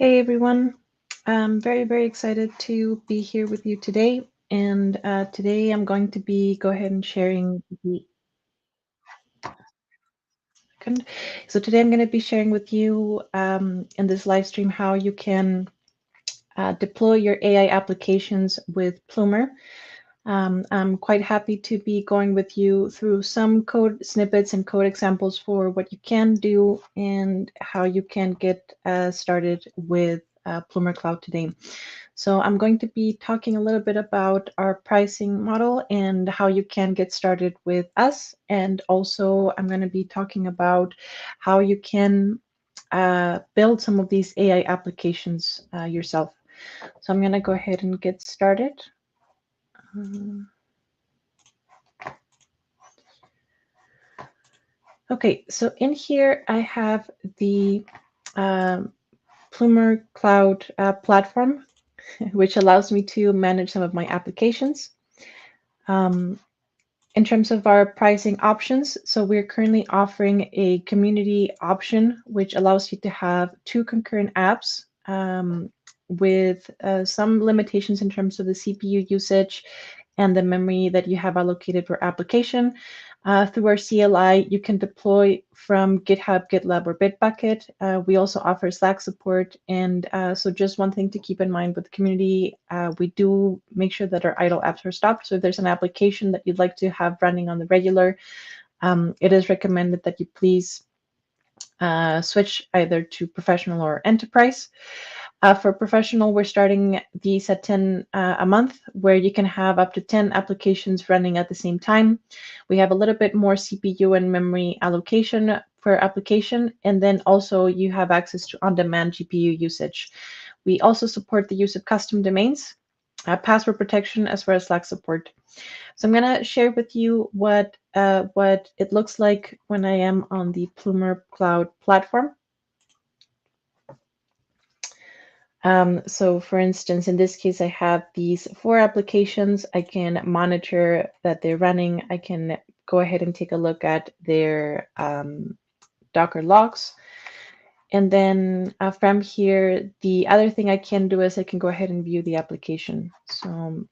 Hey everyone, I'm very excited to be here with you today. And today I'm going to be go ahead and sharing the second. So today I'm going to be sharing with you in this live stream how you can deploy your AI applications with Plumer. I'm quite happy to be going with you through some code snippets and code examples for what you can do and how you can get started with Plumer Cloud today. So I'm going to be talking a little bit about our pricing model and how you can get started with us. And also I'm going to be talking about how you can build some of these AI applications yourself. So I'm going to go ahead and get started. Um, Okay, so in here I have the um, Plumer Cloud platform, which allows me to manage some of my applications. Um, in terms of our pricing options, so we're currently offering a community option, which allows you to have two concurrent apps with some limitations in terms of the CPU usage and the memory that you have allocated per application. Through our CLI, you can deploy from GitHub, GitLab, or Bitbucket. We also offer Slack support. And so just one thing to keep in mind with the community, we do make sure that our idle apps are stopped. So if there's an application that you'd like to have running on the regular, it is recommended that you please switch either to professional or enterprise. For professional, we're starting these at 10 a month, where you can have up to 10 applications running at the same time. We have a little bit more CPU and memory allocation per application, and then also you have access to on-demand GPU usage. We also support the use of custom domains, password protection, as well as Slack support. So I'm going to share with you what it looks like when I am on the Plumer Cloud platform. So for instance, in this case, I have these 4 applications. I can monitor that they're running. I can go ahead and take a look at their Docker logs. And then from here, the other thing I can do is I can go ahead and view the application. So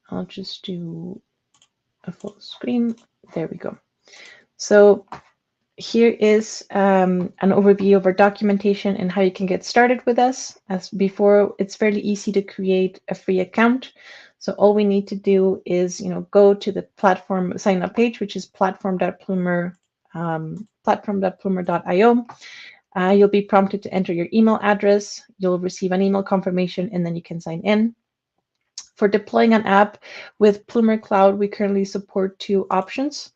I'll just do a full screen. There we go. So here is an overview of our documentation and how you can get started with us. As before, it's fairly easy to create a free account. So all we need to do is, go to the platform sign up page, which is platform.plumer.io. You'll be prompted to enter your email address. You'll receive an email confirmation, and then you can sign in. For deploying an app with Plumer Cloud, we currently support 2 options.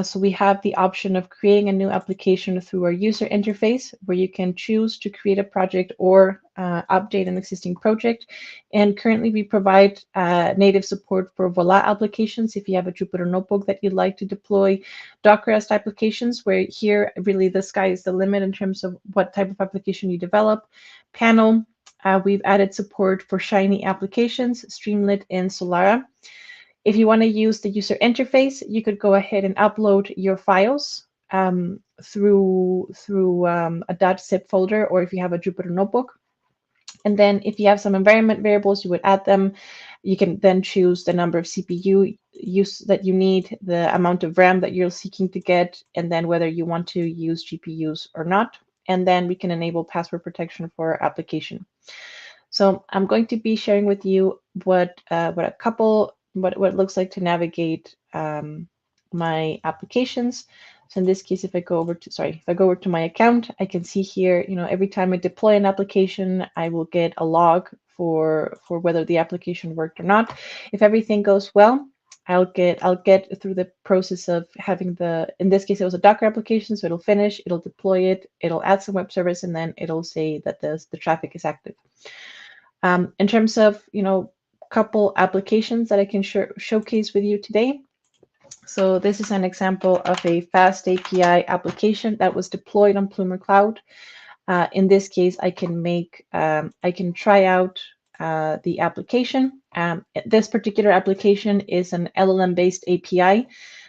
So we have the option of creating a new application through our user interface, where you can choose to create a project or update an existing project. And currently we provide native support for Voila applications if you have a Jupyter Notebook that you'd like to deploy Dockerized applications, where here really the sky is the limit in terms of what type of application you develop. Panel, we've added support for Shiny applications, Streamlit, and Solara. If you want to use the user interface, you could go ahead and upload your files through a .zip folder, or if you have a Jupyter Notebook. And then if you have some environment variables, you would add them. You can then choose the number of CPU use that you need, the amount of RAM that you're seeking to get, and then whether you want to use GPUs or not. And then we can enable password protection for our application. So I'm going to be sharing with you what it looks like to navigate my applications. So in this case, if I go over to my account, I can see here, every time I deploy an application, I will get a log for whether the application worked or not. If everything goes well, I'll get through the process of having in this case, it was a Docker application, so it'll finish, it'll deploy it, it'll add some web service, and then it'll say that the traffic is active. In terms of, couple applications that I can showcase with you today. So this is an example of a fast API application that was deployed on Plumer Cloud. In this case, I can try out the application. This particular application is an LLM-based API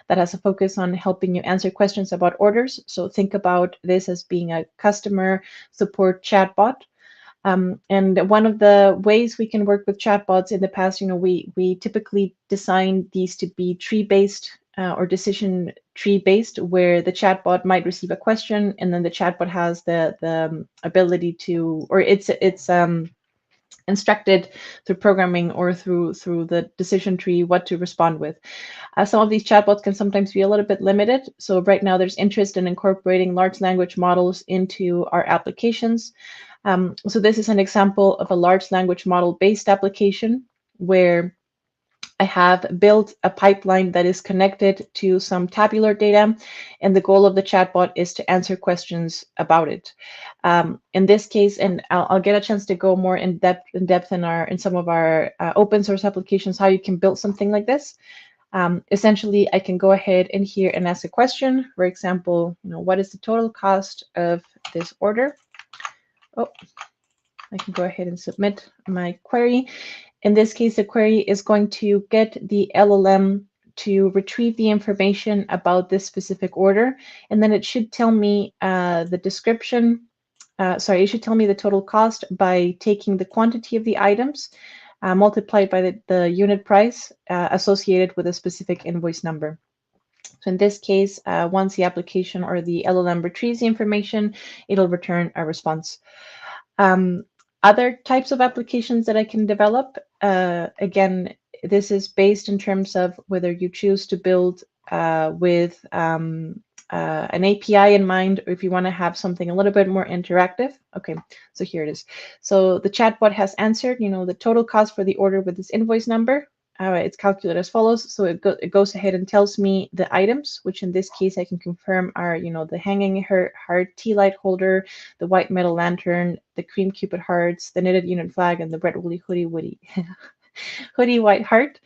that has a focus on helping you answer questions about orders. So think about this as being a customer support chatbot. And one of the ways we can work with chatbots in the past, we typically design these to be tree-based or decision tree-based, where the chatbot might receive a question, and then the chatbot has the ability to, or it's instructed through programming or through the decision tree what to respond with. Some of these chatbots can sometimes be a little bit limited. So right now there's interest in incorporating large language models into our applications. So this is an example of a large language model based application where I have built a pipeline that is connected to some tabular data, and the goal of the chatbot is to answer questions about it. In this case, and I'll get a chance to go more in depth in some of our open source applications, how you can build something like this. Essentially, I can go ahead in here and ask a question. For example, what is the total cost of this order? Oh, I can go ahead and submit my query. In this case, the query is going to get the LLM to retrieve the information about this specific order, and then it should tell me the description. It should tell me the total cost by taking the quantity of the items multiplied by the unit price associated with a specific invoice number. So in this case, once the application or the LLM retrieves the information, it'll return a response. Other types of applications that I can develop, again, this is based in terms of whether you choose to build with an API in mind, or if you want to have something a little bit more interactive. Okay, so here it is. So the chatbot has answered, the total cost for the order with this invoice number. It's calculated as follows. So it goes ahead and tells me the items, which in this case I can confirm are, the hanging heart tea light holder, the white metal lantern, the cream cupid hearts, the knitted union flag, and the red woolly hoodie hoodie white heart.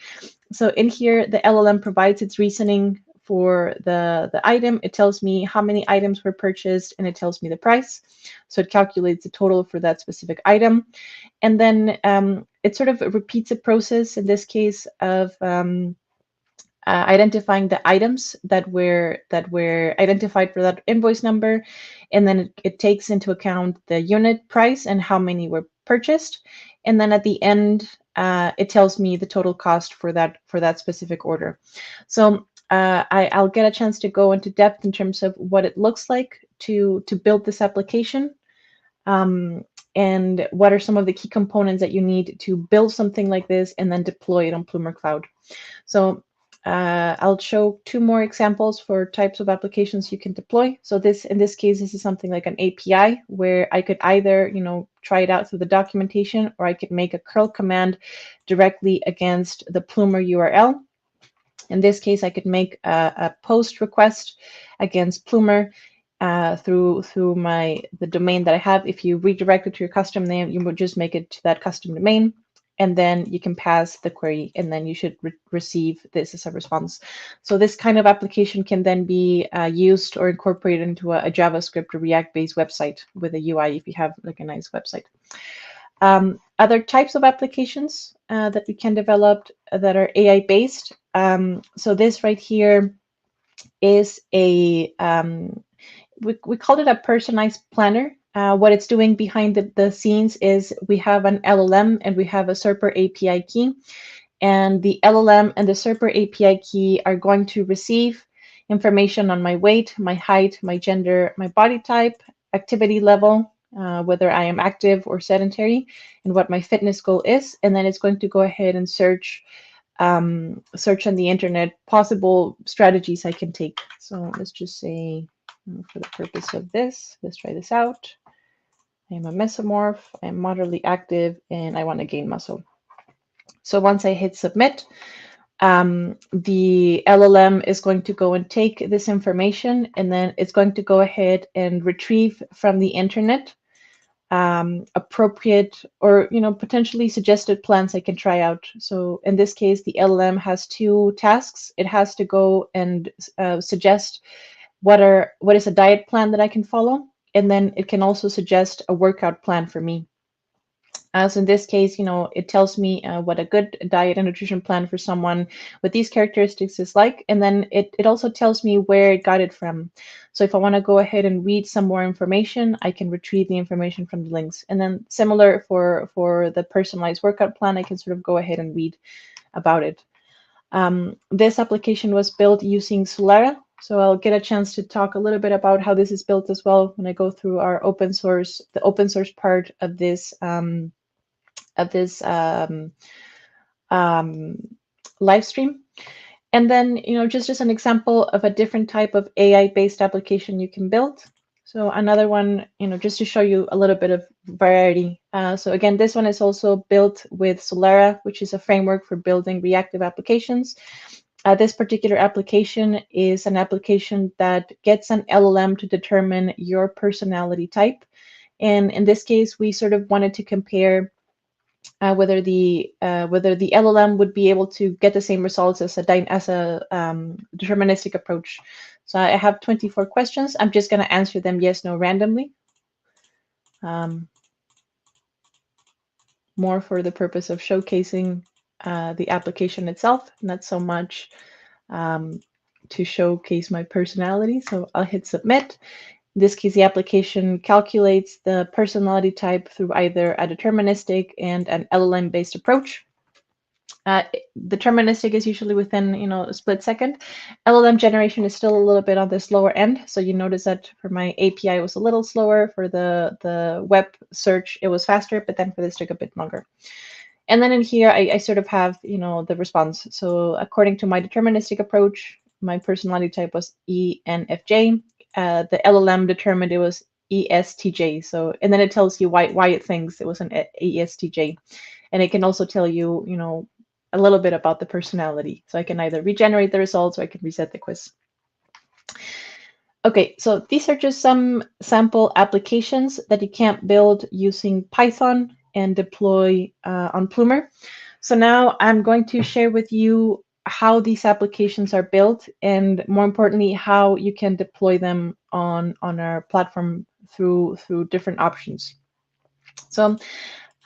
So in here, the LLM provides its reasoning for the item. It tells me how many items were purchased, and it tells me the price. So it calculates the total for that specific item. And then it sort of repeats a process, in this case, of identifying the items that were identified for that invoice number. And then it takes into account the unit price and how many were purchased. And then at the end, it tells me the total cost for that specific order. So I'll get a chance to go into depth in terms of what it looks like to build this application, and what are some of the key components that you need to build something like this and then deploy it on Plumer Cloud. So I'll show two more examples for types of applications you can deploy. So in this case, this is something like an API where I could either, try it out through the documentation, or I could make a curl command directly against the Plumer URL. In this case, I could make a post request against Plumer through the domain that I have. If you redirect it to your custom name, you would just make it to that custom domain, and then you can pass the query, and then you should receive this as a response. So this kind of application can then be used or incorporated into a JavaScript or React-based website with a UI if you have like a nice website. Other types of applications that we can develop that are AI-based. So this right here is we called it a personalized planner. What it's doing behind the scenes is we have an LLM and we have a SERPer API key. And the LLM and the SERPer API key are going to receive information on my weight, my height, my gender, my body type, activity level, whether I am active or sedentary, and what my fitness goal is. And then it's going to go ahead and search on the internet possible strategies I can take. So let's just say, for the purpose of this, let's try this out. I am a mesomorph, I am moderately active, and I want to gain muscle. So once I hit submit, the LLM is going to go and take this information, and then it's going to go ahead and retrieve from the internet appropriate or potentially suggested plans I can try out. So in this case, the LLM has two tasks. It has to go and suggest what is a diet plan that I can follow, and then it can also suggest a workout plan for me. So in this case, it tells me what a good diet and nutrition plan for someone with these characteristics is like. And then it also tells me where it got it from. So if I want to go ahead and read some more information, I can retrieve the information from the links. And then similar for the personalized workout plan, I can sort of go ahead and read about it. This application was built using Solera. So I'll get a chance to talk a little bit about how this is built as well when I go through our the open source part of this of this um, live stream. And then, just an example of a different type of AI-based application you can build. So another one, just to show you a little bit of variety. So again, this one is also built with Solera, which is a framework for building reactive applications. This particular application is an application that gets an LLM to determine your personality type. And in this case, we sort of wanted to compare whether the LLM would be able to get the same results as a deterministic approach. So I have 24 questions. I'm just going to answer them yes, no, randomly. More for the purpose of showcasing the application itself, not so much to showcase my personality. So I'll hit submit. In this case, the application calculates the personality type through either a deterministic and an LLM-based approach. Deterministic is usually within, a split second. LLM generation is still a little bit on the slower end. So you notice that for my API, it was a little slower. For the web search, it was faster, but then for this took a bit longer. And then in here, I sort of have, the response. So according to my deterministic approach, my personality type was ENFJ. The LLM determined it was ESTJ. So, and then it tells you why it thinks it was an ESTJ. And it can also tell you, a little bit about the personality. So I can either regenerate the results or I can reset the quiz. Okay, so these are just some sample applications that you can't build using Python and deploy on Plumer. So now I'm going to share with you how these applications are built, and more importantly, how you can deploy them on our platform through different options. So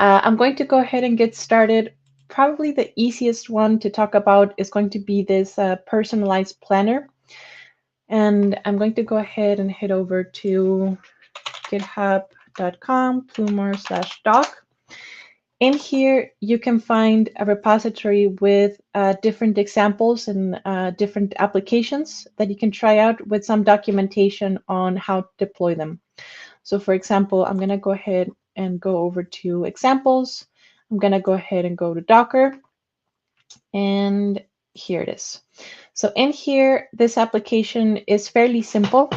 I'm going to go ahead and get started. Probably the easiest one to talk about is going to be this personalized planner. And I'm going to go ahead and head over to github.com, plumer/doc. In here, you can find a repository with different examples and different applications that you can try out with some documentation on how to deploy them. So for example, I'm going to go ahead and go over to examples. I'm going to go ahead and go to Docker. And here it is. So in here, this application is fairly simple.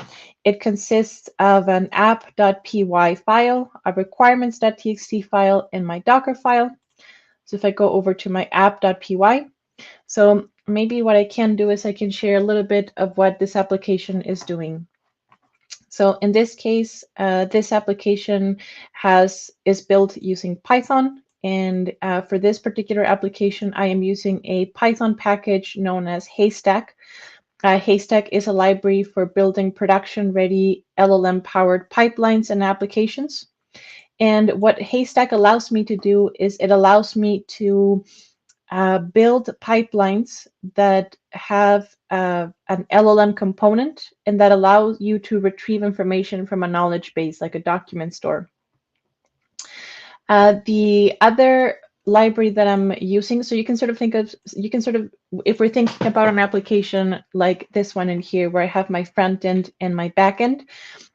It consists of an app.py file, a requirements.txt file, and my Docker file. So if I go over to my app.py, so maybe what I can do is I can share a little bit of what this application is doing. So in this case, this application is built using Python. And for this particular application, I am using a Python package known as Haystack. Haystack is a library for building production-ready LLM-powered pipelines and applications. And what Haystack allows me to do is it allows me to build pipelines that have an LLM component and that allows you to retrieve information from a knowledge base, like a document store. The other library that I'm using, so you can sort of if we're thinking about an application like this one in here, where I have my front end and my back end,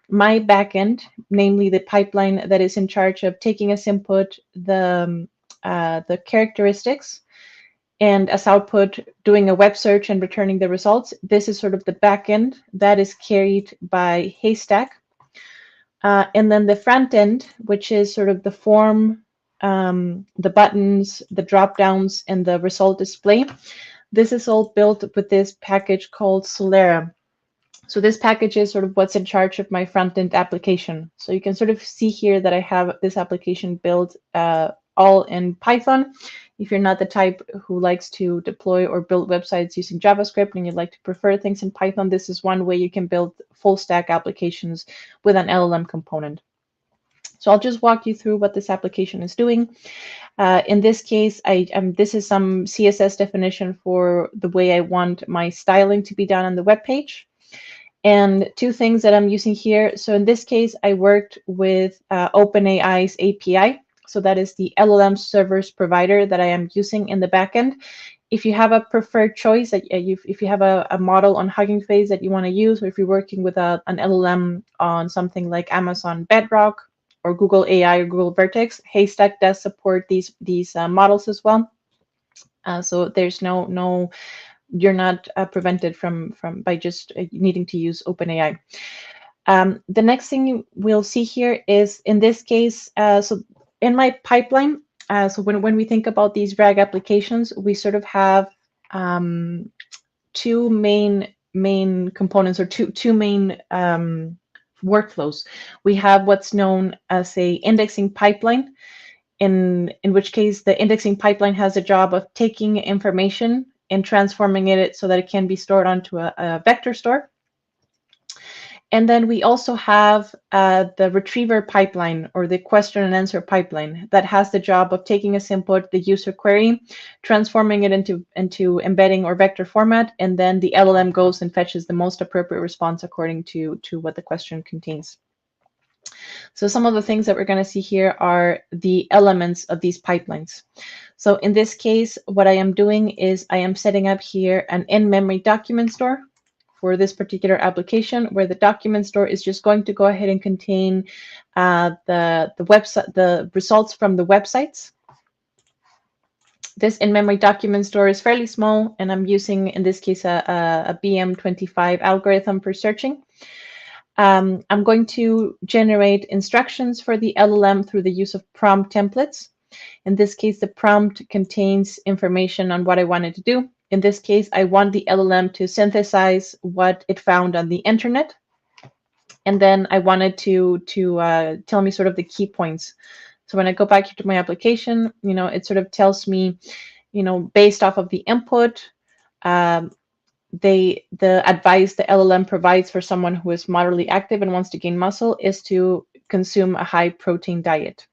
my back end, namely the pipeline that is in charge of taking as input the characteristics, and as output, doing a web search and returning the results. This is sort of the back end that is carried by Haystack. And then the front end, which is sort of the form, the buttons, the drop downs, and the result display. This is all built with this package called Solera. So this package is sort of what's in charge of my front end application. So you can sort of see here that I have this application built all in Python. If you're not the type who likes to deploy or build websites using JavaScript and you'd like to prefer things in Python, this is one way you can build full stack applications with an LLM component. So I'll just walk you through what this application is doing. In this case, this is some CSS definition for the way I want my styling to be done on the web page. And two things that I'm using here. So in this case, I worked with OpenAI's API. So that is the LLM servers provider that I am using in the backend. If you have a preferred choice, if you have a model on Hugging Face that you want to use, or if you're working with an LLM on something like Amazon Bedrock or Google AI or Google Vertex, Haystack does support these models as well. So there's no you're not prevented from by just needing to use OpenAI. The next thing we'll see here is, in this case, so in my pipeline, so when we think about these RAG applications, we sort of have two main components, or two main workflows. We have what's known as a indexing pipeline, in which case the indexing pipeline has a job of taking information and transforming it so that it can be stored onto a vector store. And then we also have the retriever pipeline, or the question and answer pipeline, that has the job of taking a simple the user query, transforming it into embedding or vector format, and then the LLM goes and fetches the most appropriate response according to what the question contains. So some of the things that we're going to see here are the elements of these pipelines. So in this case, what I am doing is I am setting up here an in-memory document store for this particular application, where the document store is just going to go ahead and contain the website, the results from the websites. This in-memory document store is fairly small, and I'm using, in this case, a BM25 algorithm for searching. I'm going to generate instructions for the LLM through the use of prompt templates. In this case, the prompt contains information on what I wanted to do. In this case, I want the LLM to synthesize what it found on the internet. And then I wanted to tell me sort of the key points. So when I go back to my application, it sort of tells me, based off of the input, the advice the LLM provides for someone who is moderately active and wants to gain muscle is to consume a high protein diet.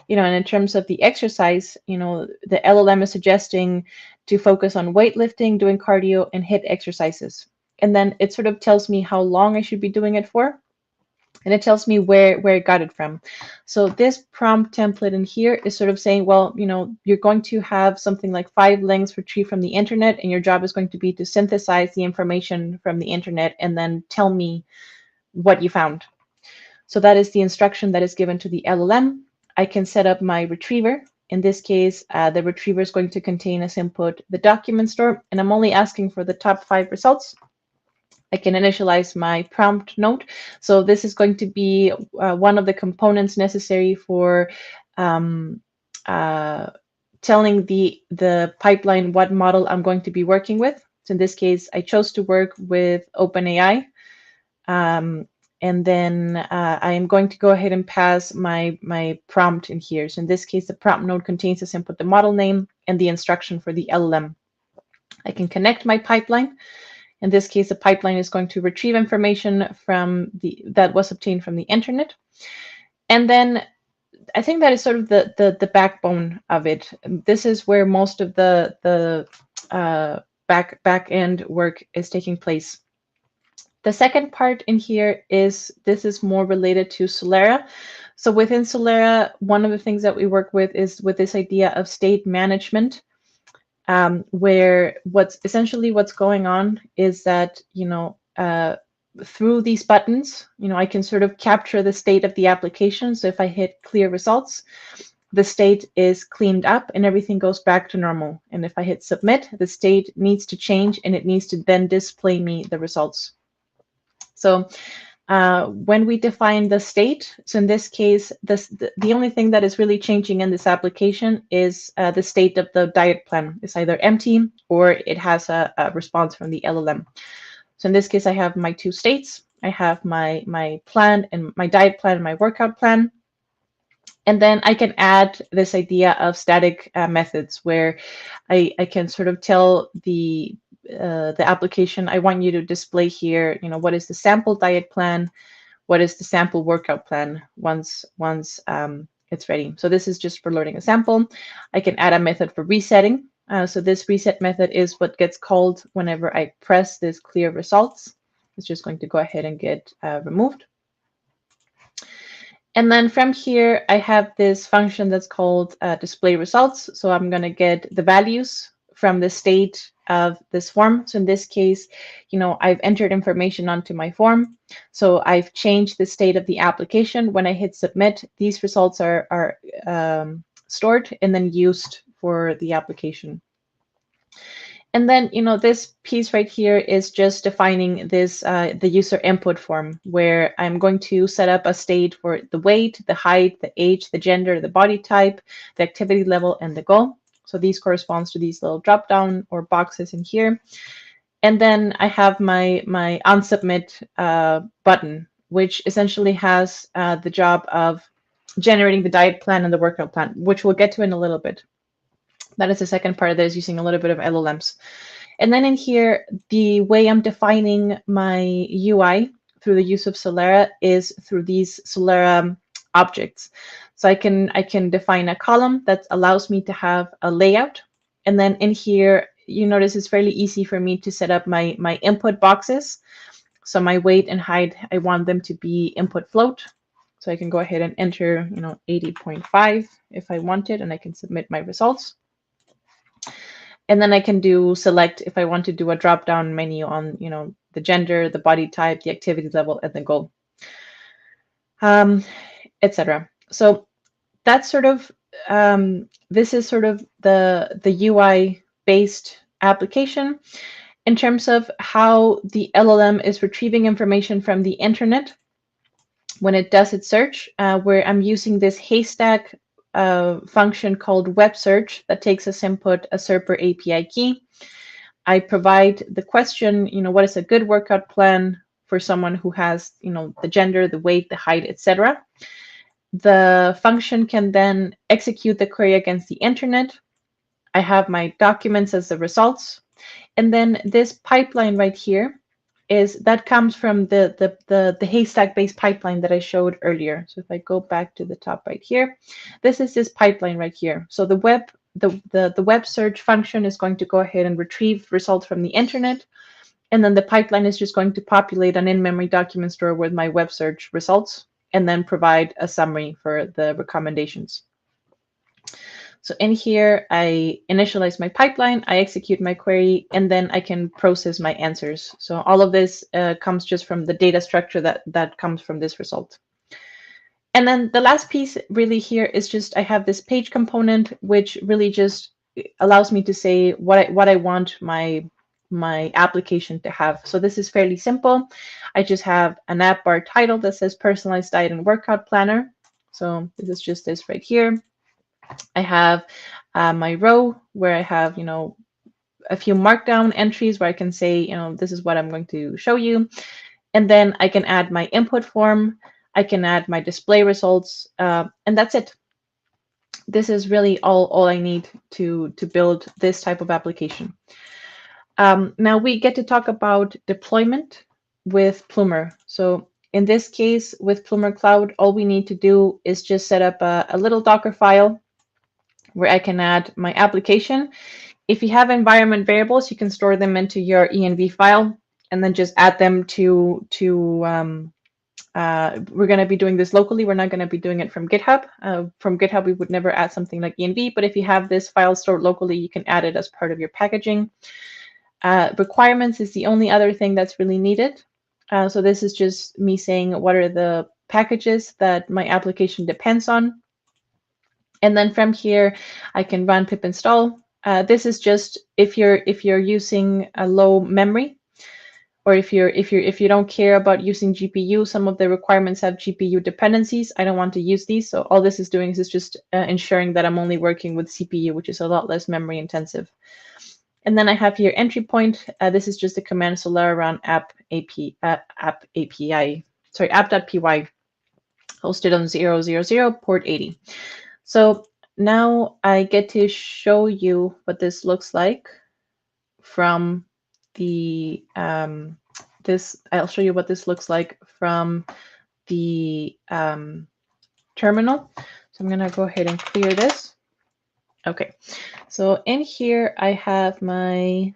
And in terms of the exercise, the LLM is suggesting to focus on weightlifting, doing cardio, and HIIT exercises. And then it sort of tells me how long I should be doing it for. And it tells me where it got it from. So this prompt template in here is sort of saying, well, you're going to have something like 5 links retrieved from the internet, and your job is going to be to synthesize the information from the internet and then tell me what you found. So that is the instruction that is given to the LLM. I can set up my retriever. In this case, the retriever is going to contain as input the document store, and I'm only asking for the top 5 results. I can initialize my prompt node. So this is going to be one of the components necessary for telling the pipeline what model I'm going to be working with. So in this case, I chose to work with OpenAI. And then I am going to go ahead and pass my prompt in here. So in this case, the prompt node contains as input the model name and the instruction for the LLM. I can connect my pipeline. In this case, the pipeline is going to retrieve information that was obtained from the internet. And then I think that is sort of the backbone of it. This is where most of the back end work is taking place. The second part in here is more related to Solera. So within Solera, one of the things that we work with is with this idea of state management, where what's going on is that, through these buttons, I can sort of capture the state of the application. So if I hit clear results, the state is cleaned up and everything goes back to normal. And if I hit submit, the state needs to change and it needs to then display me the results. So when we define the state, so in this case, the only thing that is really changing in this application is the state of the diet plan. It's either empty or it has a response from the LLM. So in this case, I have my 2 states. I have my plan and my diet plan and my workout plan. And then I can add this idea of static methods, where I can sort of tell the application, I want you to display here, what is the sample diet plan, what is the sample workout plan once it's ready. So this is just for loading a sample. I can add a method for resetting. So this reset method is what gets called whenever I press this clear results. It's just going to go ahead and get removed. And then from here, I have this function that's called display results. So I'm going to get the values from the state of this form. So in this case, I've entered information onto my form. So I've changed the state of the application. When I hit submit, these results are stored and then used for the application. And then, this piece right here is just defining this, the user input form, where I'm going to set up a state for the weight, the height, the age, the gender, the body type, the activity level, and the goal. So these corresponds to these little drop down or boxes in here. And then I have my unsubmit button, which essentially has the job of generating the diet plan and the workout plan, which we'll get to in a little bit. That is the second part of this, using a little bit of LLMs. And then in here, the way I'm defining my UI through the use of Solera is through these Solera objects. So I can define a column that allows me to have a layout. And then in here, you notice it's fairly easy for me to set up my input boxes. So my weight and height, I want them to be input float. So I can go ahead and enter, 80.5 if I wanted, and I can submit my results. And then I can do select if I want to do a drop down menu on, the gender, the body type, the activity level, and the goal, etc. So that's sort of, this is sort of the UI based application. In terms of how the LLM is retrieving information from the internet when it does its search, where I'm using this haystack function called web search that takes as input a SERPer API key. I provide the question, what is a good workout plan for someone who has, the gender, the weight, the height, etc. The function can then execute the query against the internet. I have my documents as the results. And then this pipeline right here that comes from the haystack-based pipeline that I showed earlier. So if I go back to the top right here, this is this pipeline right here. So the web search function is going to go ahead and retrieve results from the internet, and then the pipeline is just going to populate an in-memory document store with my web search results, and then provide a summary for the recommendations. So in here, I initialize my pipeline, I execute my query, and then I can process my answers. So all of this comes just from the data structure that comes from this result. And then the last piece really here is just I have this page component, which really just allows me to say what I want my application to have. So this is fairly simple. I just have an app bar title that says personalized diet and workout planner. So this is just this right here. I have my row where I have, a few markdown entries where I can say, this is what I'm going to show you. And then I can add my input form. I can add my display results, and that's it. This is really all I need to build this type of application. Now we get to talk about deployment with Plumer. So in this case, with Plumer Cloud, all we need to do is just set up a little Docker file where I can add my application. If you have environment variables, you can store them into your env file and then just add them to we're going to be doing this locally. We're not going to be doing it from GitHub. From GitHub, we would never add something like env, but if you have this file stored locally, you can add it as part of your packaging. Requirements is the only other thing that's really needed. So this is just me saying what are the packages that my application depends on. And then from here, I can run pip install. This is just if you're using a low memory, or if you don't care about using GPU. Some of the requirements have GPU dependencies. I don't want to use these, so all this is doing is just ensuring that I'm only working with CPU, which is a lot less memory intensive. And then I have here entry point. This is just a command Solera run app.py, hosted on 000 port 80. So now I get to show you what this looks like from the I'll show you what this looks like from the terminal. So I'm going to go ahead and clear this. Okay, so in here I have my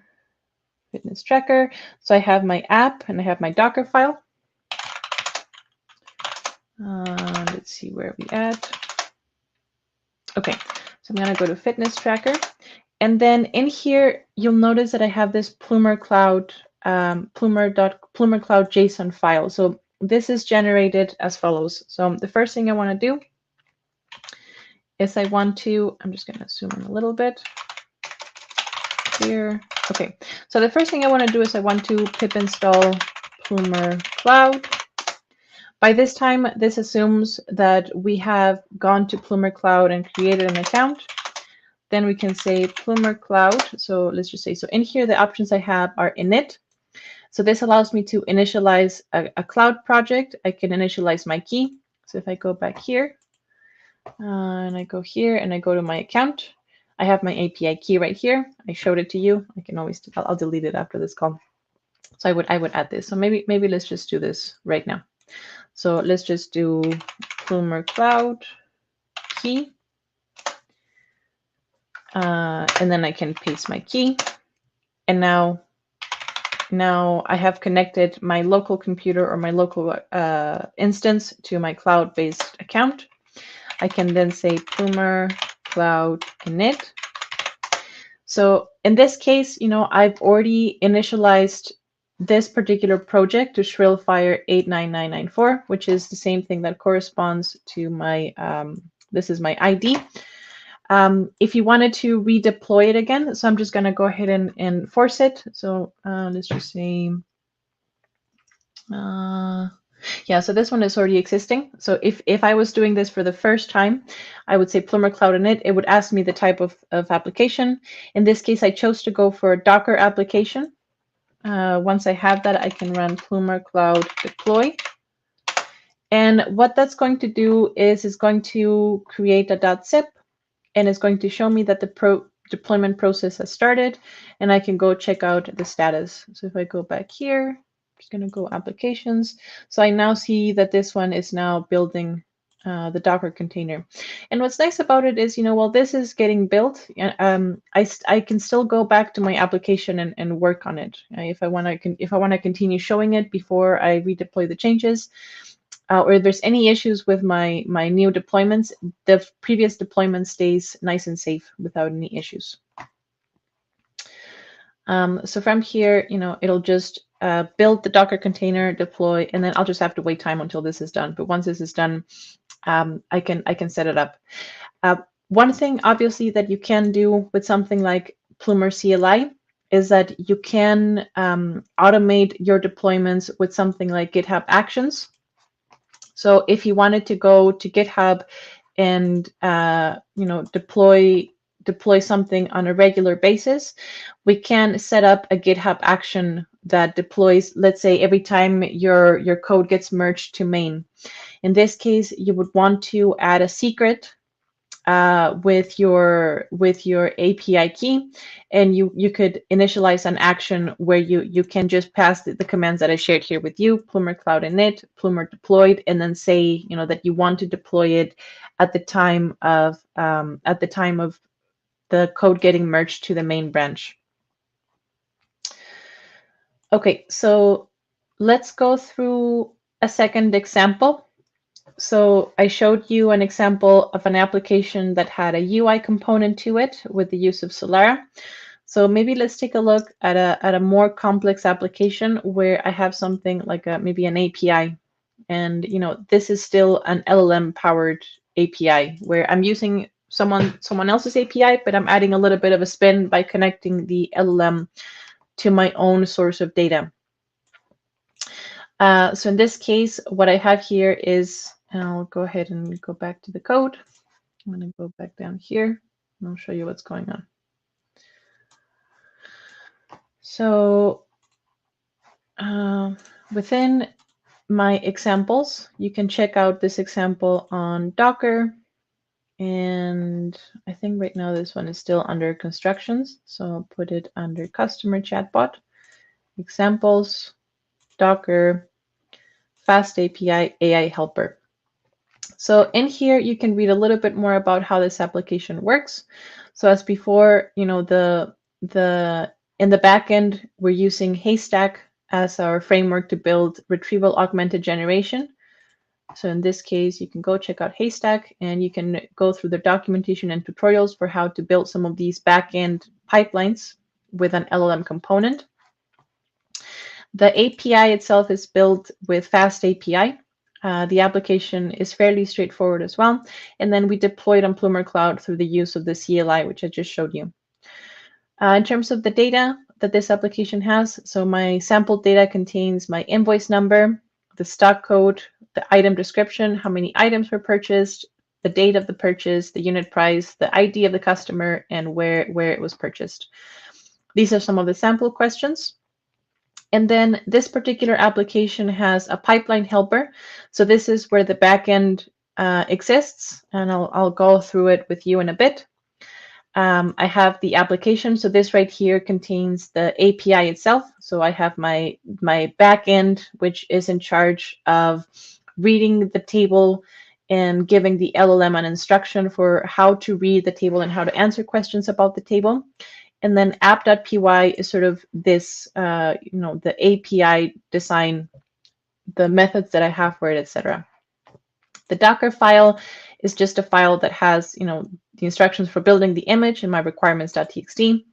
fitness tracker. So I have my app and I have my Docker file. Let's see where we at. Okay, so I'm going to go to fitness tracker. And then in here, you'll notice that I have this Plumer Cloud, Plumer Cloud JSON file. So this is generated as follows. So the first thing I want to do is I'm just going to zoom in a little bit here. Okay, so the first thing I want to do is I want to pip install Plumer Cloud. By this time, this assumes that we have gone to Plumer Cloud and created an account. Then we can say Plumer Cloud. So let's just say, so in here, the options I have are init. So this allows me to initialize a cloud project. I can initialize my key. So if I go back here and I go here and I go to my account, I have my API key right here. I showed it to you. I can always, I'll delete it after this call. So I would add this. So maybe let's just do this right now. So let's just do Plumer Cloud key. And then I can paste my key. And now I have connected my local computer or my local instance to my cloud-based account. I can then say Plumer Cloud init. So in this case, I've already initialized this particular project to Shrillfire 89994, which is the same thing that corresponds to my, this is my ID. If you wanted to redeploy it again, so I'm just going to go ahead and force it. So let's just say, yeah, so this one is already existing. So if I was doing this for the first time, I would say Plumer Cloud init. It would ask me the type of application. In this case, I chose to go for a Docker application. Once I have that, I can run Plumer Cloud deploy. And what that's going to do is it's going to create a .zip, and it's going to show me that the deployment process has started, and I can go check out the status. So if I go back here, I'm just going to go applications. So I now see that this one is now building the Docker container. And what's nice about it is, while this is getting built, I can still go back to my application and work on it. If I want to continue showing it before I redeploy the changes, or if there's any issues with my new deployments, the previous deployment stays nice and safe without any issues. So from here, it'll just build the Docker container, deploy, and then I'll just have to wait time until this is done. But once this is done, I can set it up. One thing, obviously, that you can do with something like Plumer CLI is that you can automate your deployments with something like GitHub Actions. So if you wanted to go to GitHub and deploy something on a regular basis, we can set up a GitHub action that deploys, let's say, every time your code gets merged to main. In this case, you would want to add a secret with your API key, and you could initialize an action where you can just pass the commands that I shared here with you, Plumer Cloud init, Plumer deployed, and then say that you want to deploy it at the time of the code getting merged to the main branch. Okay, so let's go through a second example. So I showed you an example of an application that had a UI component to it with the use of Solara. So maybe let's take a look at a more complex application where I have something like maybe an API. And this is still an LLM powered API where I'm using someone else's API, but I'm adding a little bit of a spin by connecting the LLM to my own source of data. So in this case, what I have here is, and I'll go ahead and go back to the code. I'm going to go back down here and I'll show you what's going on. So within my examples, you can check out this example on Docker. And I think right now this one is still under constructions. So I'll put it under customer chatbot, examples, Docker, FastAPI AI helper. So in here, you can read a little bit more about how this application works. So as before, you know, in the backend, we're using Haystack as our framework to build retrieval augmented generation. So in this case, you can go check out Haystack and you can go through the documentation and tutorials for how to build some of these backend pipelines with an LLM component. The API itself is built with FastAPI. The application is fairly straightforward as well. And then we deployed on Plumer Cloud through the use of the CLI, which I just showed you. In terms of the data that this application has, so my sample data contains my invoice number, the stock code, the item description, how many items were purchased, the date of the purchase, the unit price, the ID of the customer, and where it was purchased. These are some of the sample questions. And then this particular application has a pipeline helper. So this is where the backend exists, and I'll go through it with you in a bit. I have the application. So this right here contains the API itself. So I have my backend, which is in charge of reading the table and giving the LLM an instruction for how to read the table and how to answer questions about the table. And then app.py is sort of this, the API design, the methods that I have for it, etc. The Docker file is just a file that has, the instructions for building the image in my requirements.txt.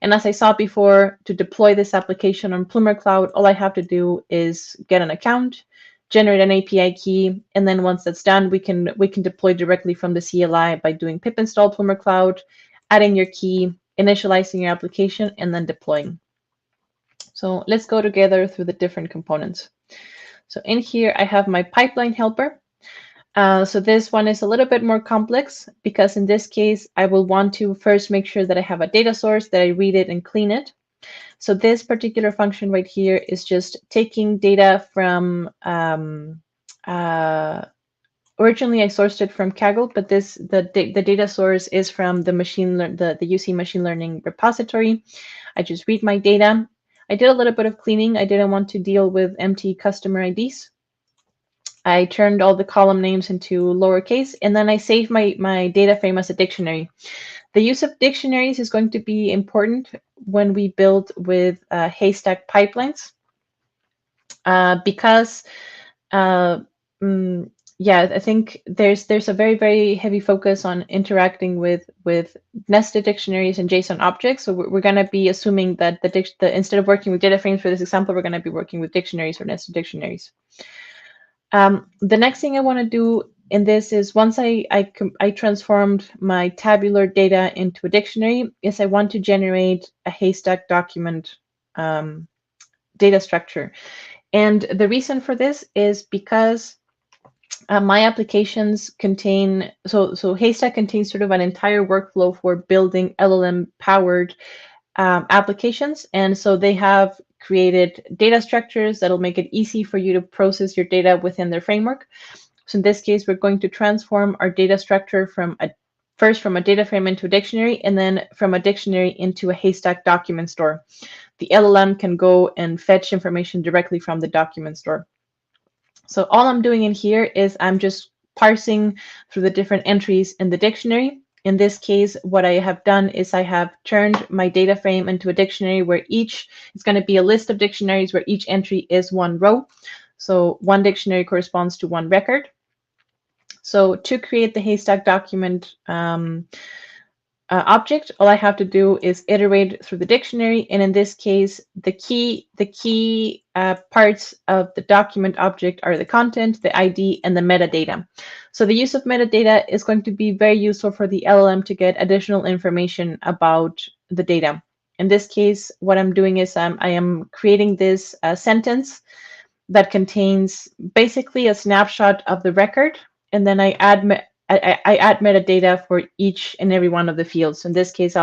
And as I saw before, to deploy this application on Plumer Cloud, all I have to do is get an account, generate an API key, and then once that's done, we can deploy directly from the CLI by doing pip install Plumer Cloud, adding your key, initializing your application, and then deploying. So let's go together through the different components. So in here, I have my pipeline helper. So this one is a little bit more complex because in this case, I will want to first make sure that I have a data source, that I read it and clean it. So this particular function right here is just taking data from, originally I sourced it from Kaggle, but the data source is from the UC machine learning repository. I just read my data. I did a little bit of cleaning. I didn't want to deal with empty customer IDs. I turned all the column names into lowercase, and then I saved my data frame as a dictionary. The use of dictionaries is going to be important when we build with Haystack pipelines because, I think there's a very, very heavy focus on interacting with nested dictionaries and JSON objects. So we're going to be assuming that instead of working with data frames for this example, we're going to be working with dictionaries or nested dictionaries. The next thing I want to do in this is once I transformed my tabular data into a dictionary, is I want to generate a Haystack document data structure. And the reason for this is because my applications contain, so Haystack contains sort of an entire workflow for building LLM-powered applications. And so they have created data structures that'll make it easy for you to process your data within their framework. So in this case, we're going to transform our data structure first from a data frame into a dictionary, and then from a dictionary into a Haystack document store. The LLM can go and fetch information directly from the document store. So all I'm doing in here is I'm just parsing through the different entries in the dictionary. In this case, what I have done is I have turned my data frame into a dictionary where it's going to be a list of dictionaries where each entry is one row. So one dictionary corresponds to one record. So to create the Haystack document object, all I have to do is iterate through the dictionary. And in this case, the key parts of the document object are the content, the ID, and the metadata. So the use of metadata is going to be very useful for the LLM to get additional information about the data. In this case, what I'm doing is I am creating this sentence that contains basically a snapshot of the record, and then I add metadata for each and every one of the fields. In this case,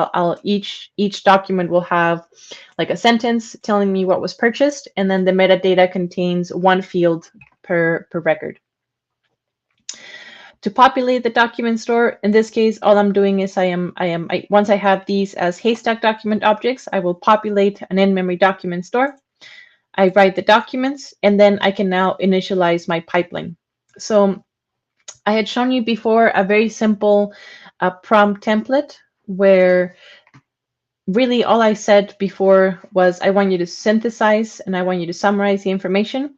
each document will have like a sentence telling me what was purchased, and then the metadata contains one field per record. To populate the document store, in this case, all I'm doing is once I have these as Haystack document objects, I will populate an in-memory document store. I write the documents, and then I can now initialize my pipeline. So I had shown you before a very simple prompt template where really all I said before was I want you to synthesize and I want you to summarize the information.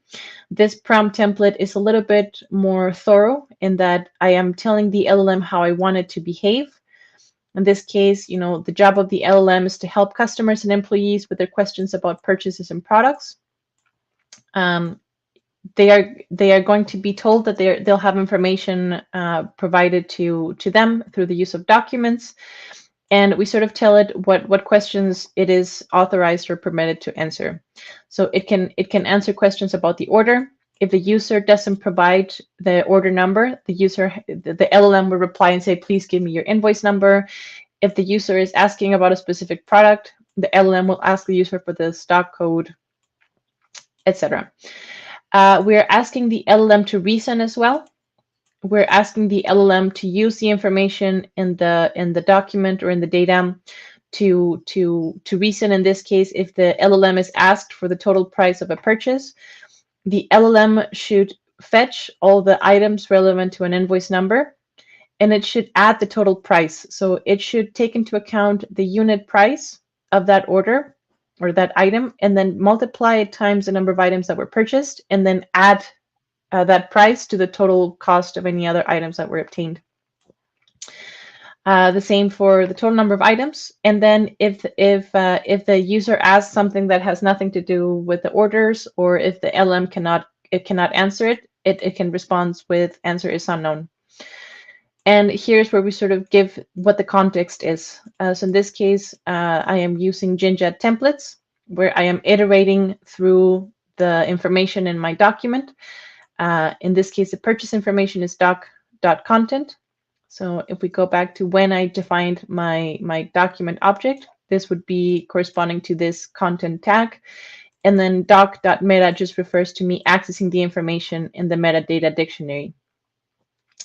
This prompt template is a little bit more thorough in that I am telling the LLM how I want it to behave. In this case, you know, the job of the LLM is to help customers and employees with their questions about purchases and products. They are going to be told that they'll have information provided to them through the use of documents, and we sort of tell it what questions it is authorized or permitted to answer. So it can answer questions about the order. If the user doesn't provide the order number, the LLM will reply and say, please give me your invoice number. If the user is asking about a specific product, the LLM will ask the user for the stock code, etc. We're asking the LLM to reason as well. We're asking the LLM to use the information in the document or in the data to reason. In this case, if the LLM is asked for the total price of a purchase, the LLM should fetch all the items relevant to an invoice number, and it should add the total price. So it should take into account the unit price of that order or that item, and then multiply it times the number of items that were purchased, and then add that price to the total cost of any other items that were obtained. The same for the total number of items. And then if the user asks something that has nothing to do with the orders, or if the LM cannot answer it, it can respond with answer is unknown. And here's where we sort of give what the context is. So in this case, I am using Jinja templates, where I am iterating through the information in my document. In this case, the purchase information is doc.content. So if we go back to when I defined my document object, this would be corresponding to this content tag. And then doc.meta just refers to me accessing the information in the metadata dictionary.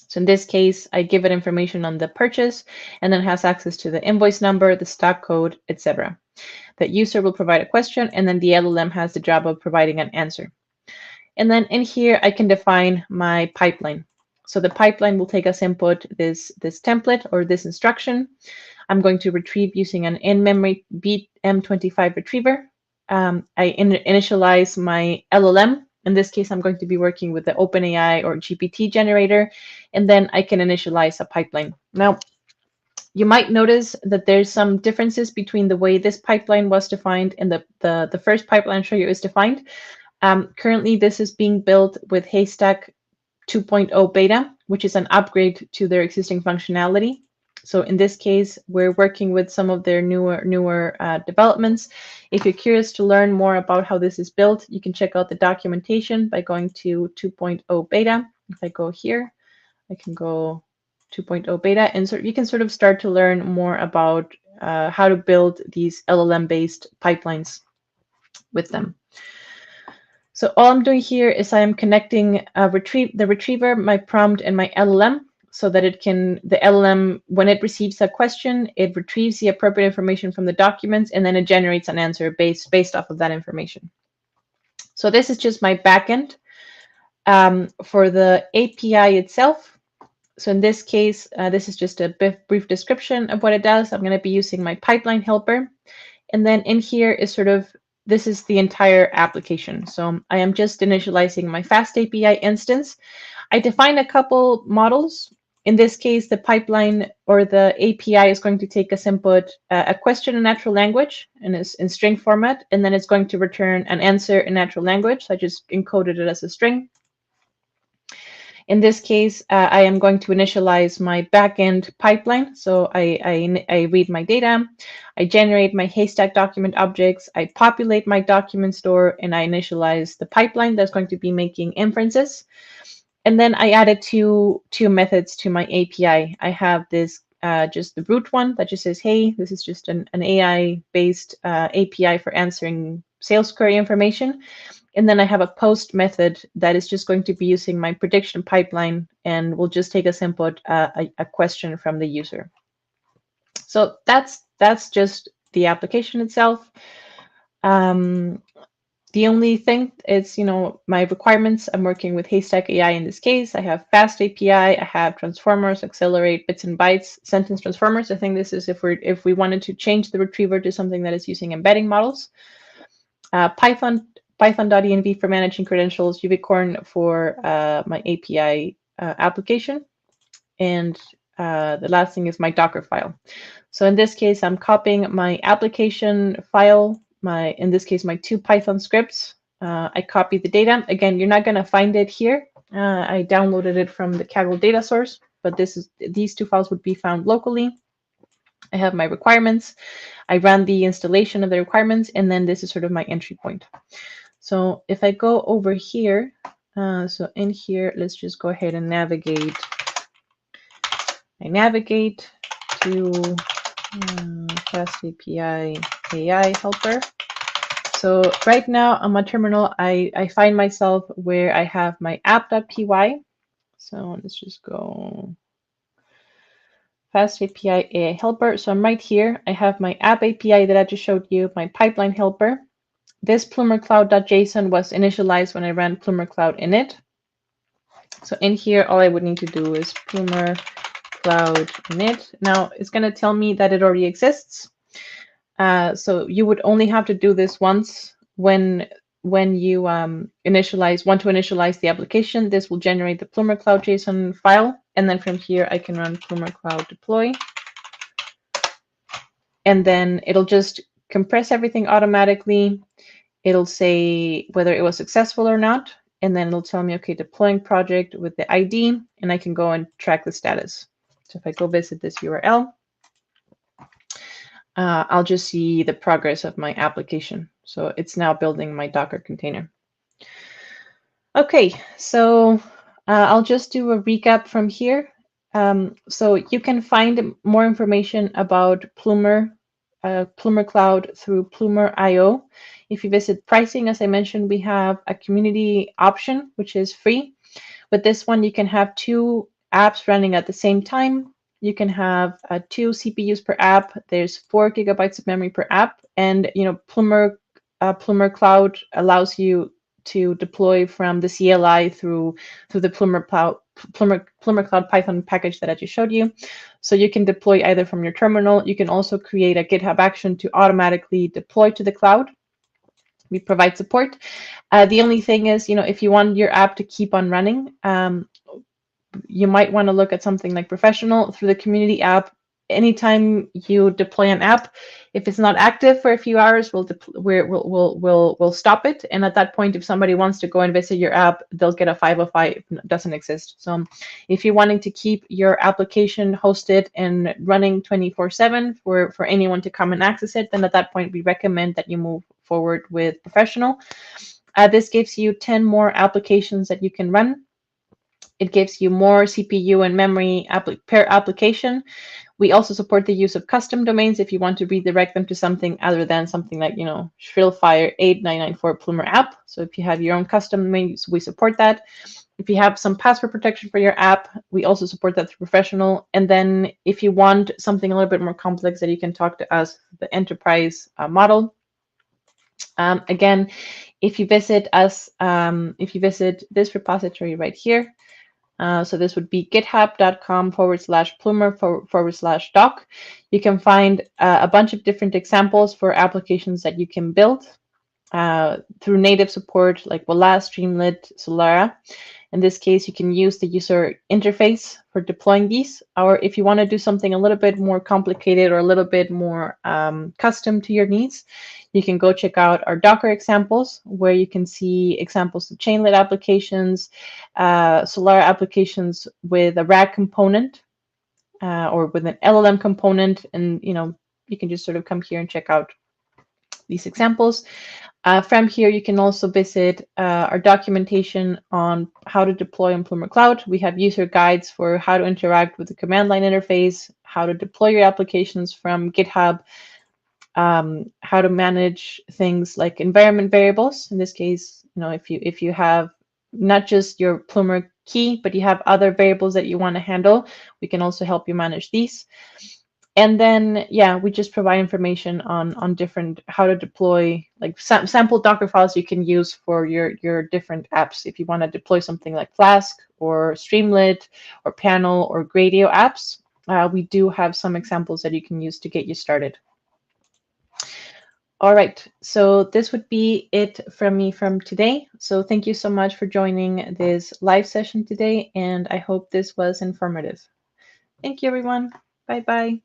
So in this case, I give it information on the purchase, and then has access to the invoice number, the stock code, etc. The user will provide a question, and then the LLM has the job of providing an answer. And then in here, I can define my pipeline. So the pipeline will take as input this template or this instruction. I'm going to retrieve using an in-memory beat M25 retriever. I initialize my LLM. In this case, I'm going to be working with the OpenAI or GPT generator, and then I can initialize a pipeline. Now, you might notice that there's some differences between the way this pipeline was defined and the first pipeline I'll show you is defined. Currently, this is being built with Haystack 2.0 beta, which is an upgrade to their existing functionality. So in this case, we're working with some of their newer developments. If you're curious to learn more about how this is built, you can check out the documentation by going to 2.0 beta. If I go here, I can go 2.0 beta, and so you can sort of start to learn more about how to build these LLM-based pipelines with them. So all I'm doing here is I am connecting the retriever, my prompt, and my LLM, so that the LLM, when it receives a question, it retrieves the appropriate information from the documents, and then it generates an answer based off of that information. So this is just my backend. For the API itself, so in this case, this is just a brief description of what it does. I'm going to be using my pipeline helper. And then in here is this is the entire application. So I am just initializing my fast API instance. I defined a couple models. In this case, the pipeline or the API is going to take as input a question in natural language and is in string format, and then it's going to return an answer in natural language. So I just encoded it as a string. In this case, I am going to initialize my backend pipeline. So I read my data, I generate my Haystack document objects, I populate my document store, and I initialize the pipeline that's going to be making inferences. And then I added two methods to my API. I have this just the root one that just says, hey, this is just an AI-based API for answering sales query information. And then I have a post method that is just going to be using my prediction pipeline and will just take as input a question from the user. So that's just the application itself. The only thing is, my requirements. I'm working with Haystack AI in this case. I have Fast API. I have transformers, accelerate, bits and bytes, sentence transformers. I think this is if we wanted to change the retriever to something that is using embedding models. Python.env for managing credentials, Uvicorn for my API application, and the last thing is my Docker file. So in this case, I'm copying my application file, in this case, my 2 Python scripts. I copy the data. Again, you're not going to find it here. I downloaded it from the Kaggle data source, but these 2 files would be found locally. I have my requirements. I run the installation of the requirements, and then this is sort of my entry point. So if I go over here, so in here, let's just go ahead and navigate. I navigate to Fast API AI helper. So right now on my terminal, I find myself where I have my app.py. So let's just go Fast API AI helper. So I'm right here. I have my app API that I just showed you, my pipeline helper. This plumbercloud.json was initialized when I ran Plumer Cloud init. So in here, all I would need to do is Plumer Cloud init. Now it's going to tell me that it already exists. So you would only have to do this once when you want to initialize the application. This will generate the Plumer Cloud JSON file, and then from here I can run Plumer Cloud deploy, and then it'll just compress everything automatically. It'll say whether it was successful or not, and then it'll tell me, okay, deploying project with the ID, and I can go and track the status. So if I go visit this URL, I'll just see the progress of my application. So it's now building my Docker container. Okay, so I'll just do a recap from here. So you can find more information about Plumer Cloud through Plumer.io. If you visit pricing, as I mentioned, we have a community option, which is free. With this one, you can have 2 apps running at the same time. You can have 2 CPUs per app. There's 4 gigabytes of memory per app. And, Plumer Cloud allows you to deploy from the CLI through the Plumer Cloud Python package that I just showed you. So you can deploy either from your terminal. You can also create a GitHub action to automatically deploy to the cloud. We provide support. The only thing is, if you want your app to keep on running, you might want to look at something like Professional through the community app. Anytime you deploy an app, if it's not active for a few hours, we'll stop it. And at that point, if somebody wants to go and visit your app, they'll get a 505. It doesn't exist. So if you're wanting to keep your application hosted and running 24/7 for anyone to come and access it, then at that point, we recommend that you move forward with Professional. This gives you 10 more applications that you can run. It gives you more CPU and memory per application. We also support the use of custom domains if you want to redirect them to something other than something like, Shrillfire 8994 Plumer app. So if you have your own custom domains, we support that. If you have some password protection for your app, we also support that through Professional. And then if you want something a little bit more complex, that you can talk to us, the enterprise model. Again, if you visit us, if you visit this repository right here, so this would be github.com/plumer/doc. You can find a bunch of different examples for applications that you can build through native support like Voila, Streamlit, Solara. In this case, you can use the user interface for deploying these. Or if you want to do something a little bit more complicated or a little bit more custom to your needs, you can go check out our Docker examples, where you can see examples of Chainlit applications, Solara applications with a RAG component or with an LLM component. And, you can just sort of come here and check out these examples. From here, you can also visit our documentation on how to deploy on Plumer Cloud. We have user guides for how to interact with the command line interface, how to deploy your applications from GitHub, how to manage things like environment variables. In this case, if you have not just your Plumer key, but you have other variables that you want to handle, we can also help you manage these. And then, yeah, we just provide information on different how to deploy like sample Docker files you can use for your different apps. If you want to deploy something like Flask or Streamlit or Panel or Gradio apps, we do have some examples that you can use to get you started. All right, so this would be it from me from today. So thank you so much for joining this live session today, and I hope this was informative. Thank you, everyone. Bye-bye.